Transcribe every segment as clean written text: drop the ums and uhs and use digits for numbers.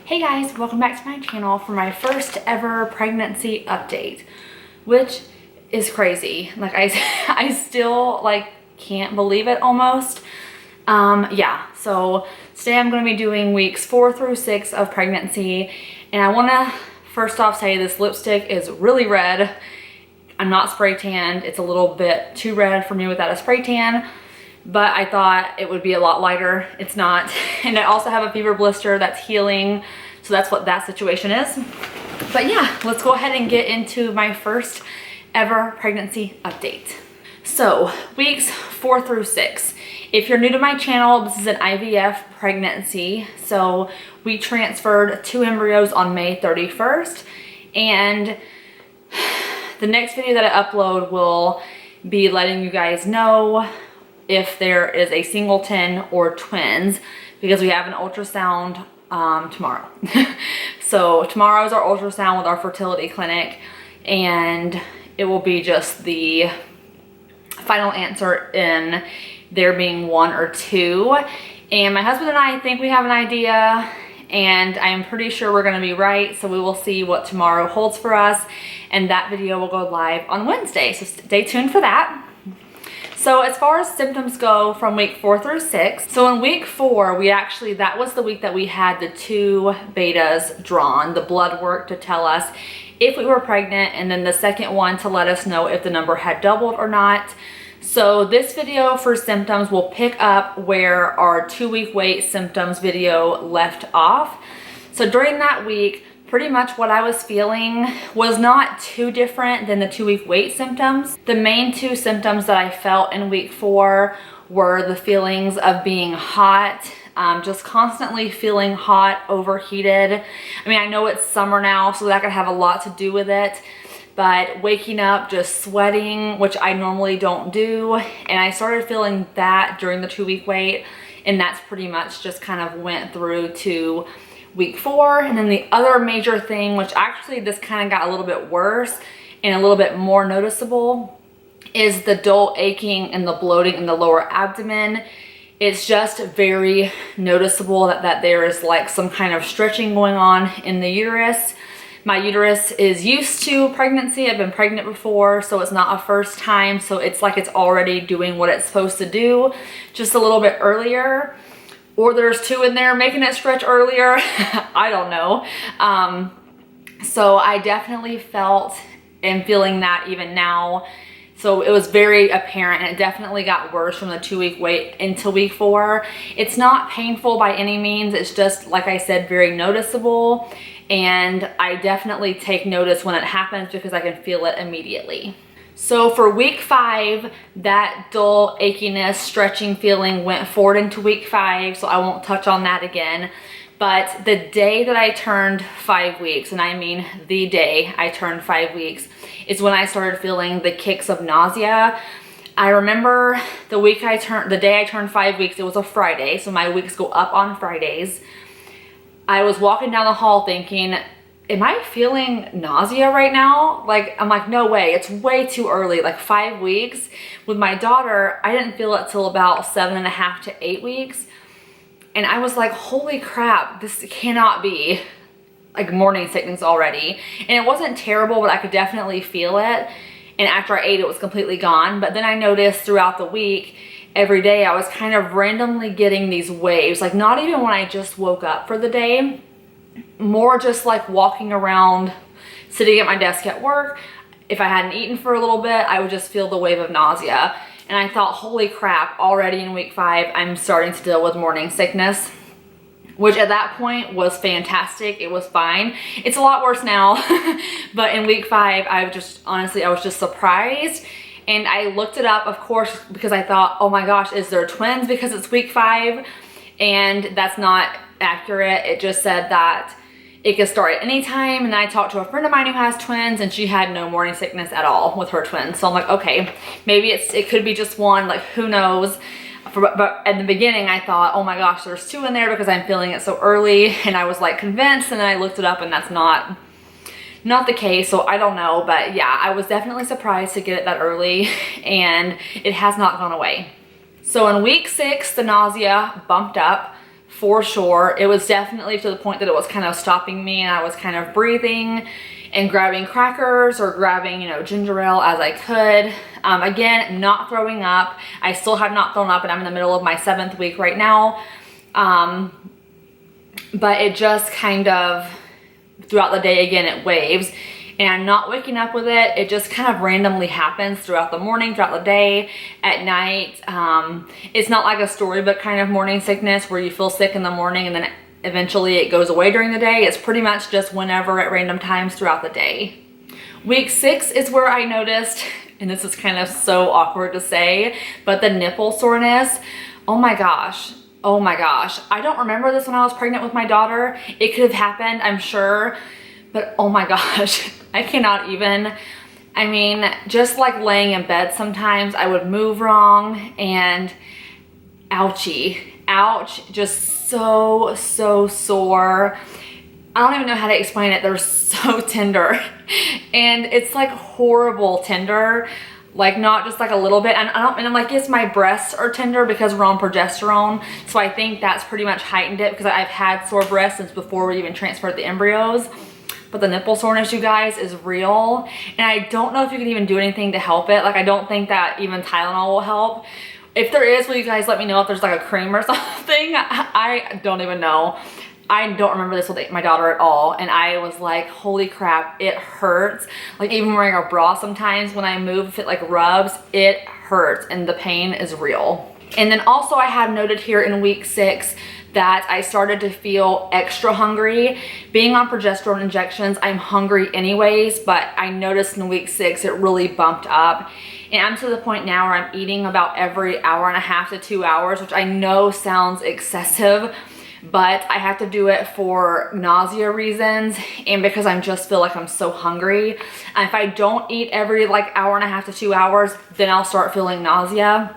Hey guys, welcome back to my channel for my first ever pregnancy update, which is crazy. Like I still like can't believe it almost. Yeah, so today I'm going to be doing weeks 4 through 6 of pregnancy, and I want to first off say this lipstick is really red. I'm not spray tanned. It's a little bit too red for me without a spray tan, but I thought it would be a lot lighter. It's not. And I also have a fever blister that's healing, so that's what that situation is. But yeah, let's go ahead and get into my first ever pregnancy update. So weeks 4 through 6. If you're new to my channel, this is an IVF pregnancy. So we transferred 2 embryos on May 31st, and the next video that I upload will be letting you guys know if there is a singleton or twins, because we have an ultrasound tomorrow. So tomorrow is our ultrasound with our fertility clinic, and it will be just the final answer in there being 1 or 2. And my husband and I think we have an idea, and I'm pretty sure we're going to be right, so we will see what tomorrow holds for us, and that video will go live on Wednesday, so stay tuned for that. So as far as symptoms go from week 4 through 6, so in week 4, that was the week that we had the 2 betas drawn, the blood work to tell us if we were pregnant, and then the second one to let us know if the number had doubled or not. So this video for symptoms will pick up where our 2-week wait symptoms video left off. So during that week, pretty much what I was feeling was not too different than the 2-week wait symptoms. The main 2 symptoms that I felt in week 4 were the feelings of being hot, just constantly feeling hot, overheated. I mean, I know it's summer now, so that could have a lot to do with it, but waking up just sweating, which I normally don't do, and I started feeling that during the 2-week wait, and that's pretty much just kind of went through to week 4. And then the other major thing, which actually this kind of got a little bit worse and a little bit more noticeable, is the dull aching and the bloating in the lower abdomen. It's just very noticeable that there is like some kind of stretching going on in the uterus. My uterus is used to pregnancy. I've been pregnant before, so it's not a first time. So it's like it's already doing what it's supposed to do, just a little bit earlier. Or there's 2 in there making it stretch earlier. I don't know. So I definitely felt and feeling that even now. So it was very apparent, and it definitely got worse from the 2-week wait into week 4. It's not painful by any means. It's just, like I said, very noticeable. And I definitely take notice when it happens because I can feel it immediately. So for week 5, that dull achiness, stretching feeling went forward into week 5, so I won't touch on that again. But the day that I turned 5 weeks, and I mean the day I turned 5 weeks, is when I started feeling the kicks of nausea. I remember the day I turned 5 weeks, it was a Friday, so my weeks go up on Fridays. I was walking down the hall thinking, am I feeling nausea right now? Like, I'm like, no way, it's way too early. Like 5 weeks. With my daughter, I didn't feel it till about 7.5 to 8 weeks. And I was like, holy crap, this cannot be like morning sickness already. And it wasn't terrible, but I could definitely feel it. And after I ate, it was completely gone. But then I noticed throughout the week, every day I was kind of randomly getting these waves. Like not even when I just woke up for the day, more just like walking around, sitting at my desk at work. If I hadn't eaten for a little bit, I would just feel the wave of nausea. And I thought, holy crap, already in week 5, I'm starting to deal with morning sickness, which at that point was fantastic. It was fine. It's a lot worse now. But in week 5, I was just surprised. And I looked it up, of course, because I thought, oh my gosh, is there twins because it's week 5? And that's not accurate. It just said that it could start at any time. And I talked to a friend of mine who has twins, and she had no morning sickness at all with her twins. So I'm like, okay, maybe it could be just one, like who knows. But at the beginning I thought, oh my gosh, there's 2 in there because I'm feeling it so early, and I was like convinced, and then I looked it up and that's not the case. So I don't know, but yeah, I was definitely surprised to get it that early, and it has not gone away. So in week 6, the nausea bumped up for sure. It was definitely to the point that it was kind of stopping me, and I was kind of breathing and grabbing crackers or grabbing, you know, ginger ale as I could. Again, not throwing up. I still have not thrown up, and I'm in the middle of my 7th week right now. But it just kind of, throughout the day, again, it waves. And I'm not waking up with it. It just kind of randomly happens throughout the morning, throughout the day, at night. It's not like a storybook kind of morning sickness where you feel sick in the morning and then eventually it goes away during the day. It's pretty much just whenever at random times throughout the day. Week 6 is where I noticed, and this is kind of so awkward to say, but the nipple soreness. Oh my gosh. Oh my gosh. I don't remember this when I was pregnant with my daughter. It could have happened, I'm sure. But oh my gosh, I cannot even. I mean, just like laying in bed sometimes, I would move wrong and ouchie, ouch, just so sore. I don't even know how to explain it. They're so tender and it's like horrible tender, like not just like a little bit. And I'm like, yes, my breasts are tender because we're on progesterone. So I think that's pretty much heightened it because I've had sore breasts since before we even transferred the embryos. But the nipple soreness, you guys, is real. And I don't know if you can even do anything to help it. Like, I don't think that even Tylenol will help. If there is, will you guys let me know if there's like a cream or something? I don't even know. I don't remember this with my daughter at all. And I was like, holy crap, it hurts. Like even wearing a bra sometimes when I move, if it like rubs, it hurts and the pain is real. And then also I have noted here in week 6 that I started to feel extra hungry. Being on progesterone injections, I'm hungry anyways, but I noticed in week 6 it really bumped up. And I'm to the point now where I'm eating about every hour and a half to 2 hours, which I know sounds excessive, but I have to do it for nausea reasons and because I just feel like I'm so hungry. And if I don't eat every like hour and a half to 2 hours, then I'll start feeling nausea.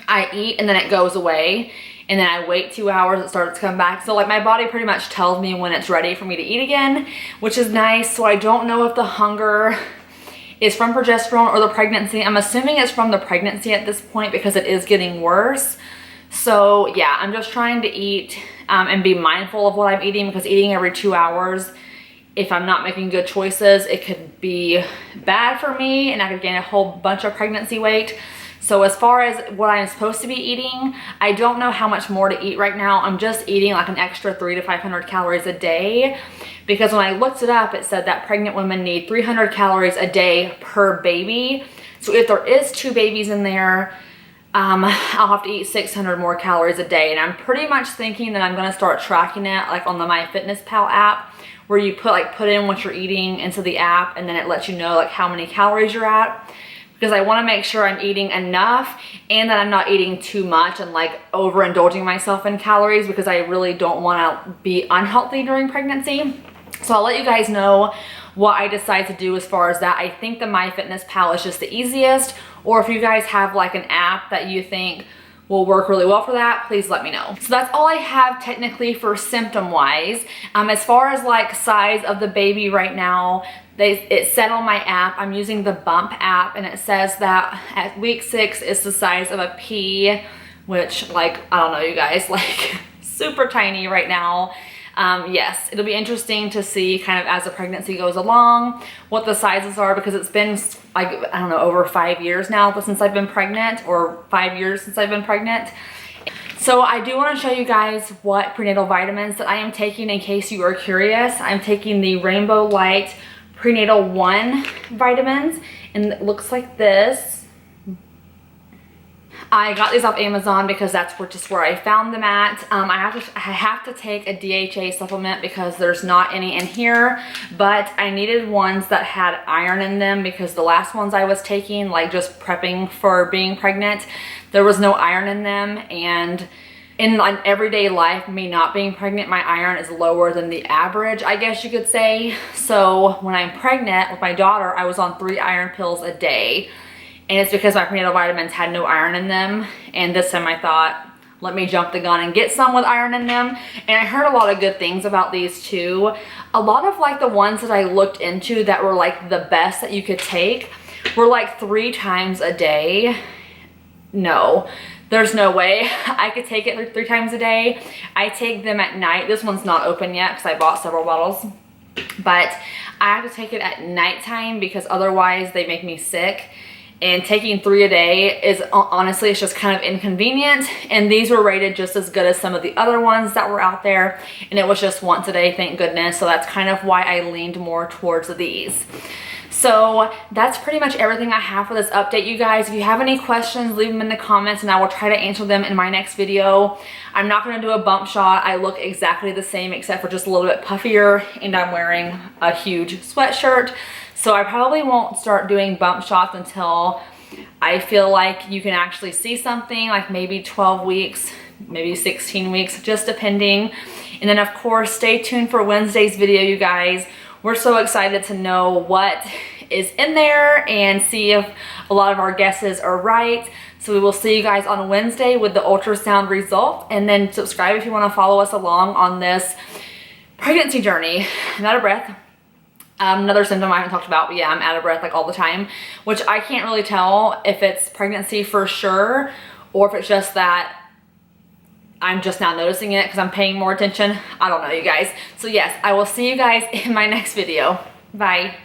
I eat and then it goes away. And then I wait 2 hours, it starts to come back. So like my body pretty much tells me when it's ready for me to eat again, which is nice. So I don't know if the hunger is from progesterone or the pregnancy. I'm assuming it's from the pregnancy at this point because it is getting worse. So yeah, I'm just trying to eat and be mindful of what I'm eating because eating every 2 hours, if I'm not making good choices, it could be bad for me and I could gain a whole bunch of pregnancy weight. So as far as what I'm supposed to be eating, I don't know how much more to eat right now. I'm just eating like an extra 300 to 500 calories a day because when I looked it up, it said that pregnant women need 300 calories a day per baby. So if there is 2 babies in there, I'll have to eat 600 more calories a day. And I'm pretty much thinking that I'm gonna start tracking it like on the MyFitnessPal app where you put in what you're eating into the app and then it lets you know like how many calories you're at. Because I want to make sure I'm eating enough and that I'm not eating too much and like overindulging myself in calories because I really don't want to be unhealthy during pregnancy. So I'll let you guys know what I decide to do as far as that. I think the MyFitnessPal is just the easiest, or if you guys have like an app that you think will work really well for that, please let me know. So that's all I have technically for symptom wise. As far as like size of the baby right now, it said on my app, I'm using the Bump app, and it says that at week 6 is the size of a pea, which like, I don't know you guys, like super tiny right now. Yes, it'll be interesting to see kind of as the pregnancy goes along what the sizes are because it's been like, I don't know, over 5 years now since I've been pregnant, or 5 years since I've been pregnant. So I do want to show you guys what prenatal vitamins that I am taking in case you are curious. I'm taking the Rainbow Light Prenatal 1 vitamins, and it looks like this. I got these off Amazon because that's just where I found them at. I have to take a DHA supplement because there's not any in here, but I needed ones that had iron in them because the last ones I was taking, like just prepping for being pregnant, there was no iron in them. And in everyday life, me not being pregnant, my iron is lower than the average, I guess you could say. So when I'm pregnant with my daughter, I was on 3 iron pills a day. And it's because my prenatal vitamins had no iron in them. And this time I thought, let me jump the gun and get some with iron in them. And I heard a lot of good things about these too. A lot of like the ones that I looked into that were like the best that you could take were like 3 times a day. No, there's no way I could take it 3 times a day. I take them at night. This one's not open yet because I bought several bottles, but I have to take it at nighttime because otherwise they make me sick. And taking 3 a day is honestly, it's just kind of inconvenient. And these were rated just as good as some of the other ones that were out there. And it was just once a day, thank goodness. So that's kind of why I leaned more towards these. So that's pretty much everything I have for this update, you guys. If you have any questions, leave them in the comments and I will try to answer them in my next video. I'm not gonna do a bump shot. I look exactly the same except for just a little bit puffier, and I'm wearing a huge sweatshirt. So I probably won't start doing bump shots until I feel like you can actually see something, like maybe 12 weeks, maybe 16 weeks, just depending. And then of course, stay tuned for Wednesday's video, you guys. We're so excited to know what is in there and see if a lot of our guesses are right. So we will see you guys on Wednesday with the ultrasound result, and then subscribe if you want to follow us along on this pregnancy journey. I'm out of breath. Another symptom I haven't talked about, but yeah, I'm out of breath like all the time, which I can't really tell if it's pregnancy for sure or if it's just that I'm just now noticing it because I'm paying more attention. I don't know, you guys. So yes, I will see you guys in my next video. Bye.